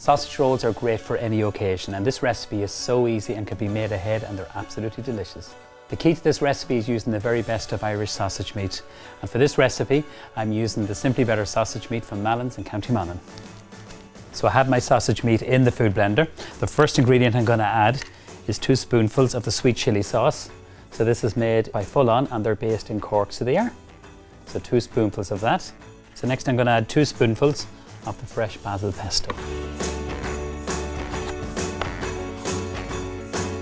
Sausage rolls are great for any occasion, and this recipe is so easy and can be made ahead, and they're absolutely delicious. The key to this recipe is using the very best of Irish sausage meat, and for this recipe I'm using the Simply Better sausage meat from Malins in County Monaghan. So I have my sausage meat in the food blender. The first ingredient I'm going to add is 2 spoonfuls of the sweet chilli sauce. So this is made by Full On and they're based in Cork, so they are. So 2 spoonfuls of that. So next I'm going to add 2 spoonfuls of the fresh basil pesto.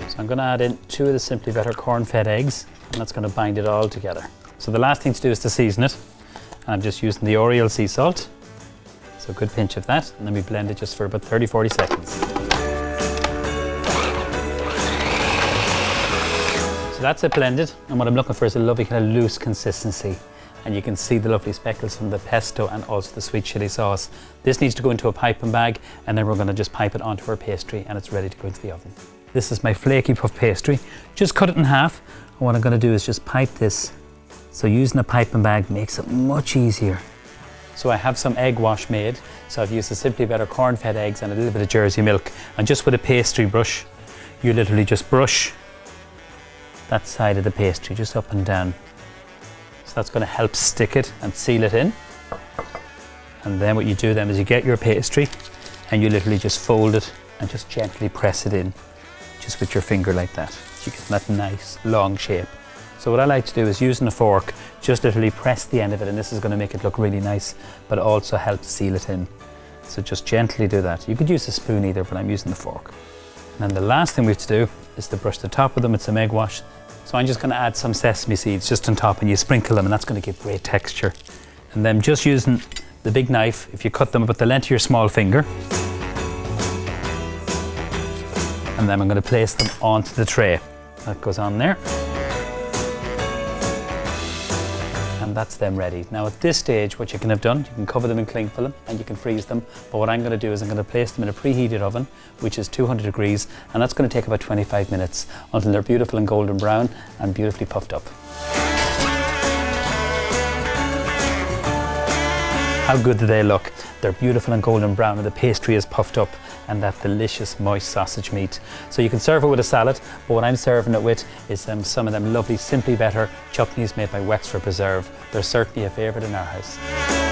So I'm going to add in 2 of the Simply Better corn-fed eggs, and that's going to bind it all together. So the last thing to do is to season it. And I'm just using the Oriel sea salt. So a good pinch of that, and then we blend it just for about 30-40 seconds. So that's it blended, and what I'm looking for is a lovely kind of loose consistency. And you can see the lovely speckles from the pesto and also the sweet chilli sauce. This needs to go into a piping bag, and then we're going to just pipe it onto our pastry, and it's ready to go into the oven. This is my flaky puff pastry. Just cut it in half, and what I'm going to do is just pipe this. So using a piping bag makes it much easier. So I have some egg wash made, so I've used the Simply Better corn-fed eggs and a little bit of Jersey milk, and just with a pastry brush, you literally just brush that side of the pastry just up and down. So that's going to help stick it and seal it in. And then what you do then is you get your pastry and you literally just fold it and just gently press it in, just with your finger like that. So you get that nice long shape. So what I like to do is using a fork, just literally press the end of it, and this is going to make it look really nice, but also help seal it in. So just gently do that. You could use a spoon either, but I'm using the fork. And then the last thing we have to do is to brush the top of them with some egg wash. So I'm just going to add some sesame seeds just on top, and you sprinkle them, and that's going to give great texture. And then just using the big knife, if you cut them about the length of your small finger, and then I'm going to place them onto the tray. That goes on there. And that's them ready. Now at this stage, what you can have done, you can cover them in cling film and you can freeze them. But what I'm going to do is I'm going to place them in a preheated oven, which is 200 degrees, and that's going to take about 25 minutes until they're beautiful and golden brown and beautifully puffed up. How good do they look? They're beautiful and golden brown, and the pastry is puffed up, and that delicious moist sausage meat. So you can serve it with a salad, but what I'm serving it with is some of them lovely Simply Better chutneys made by Wexford Preserve. They're certainly a favourite in our house.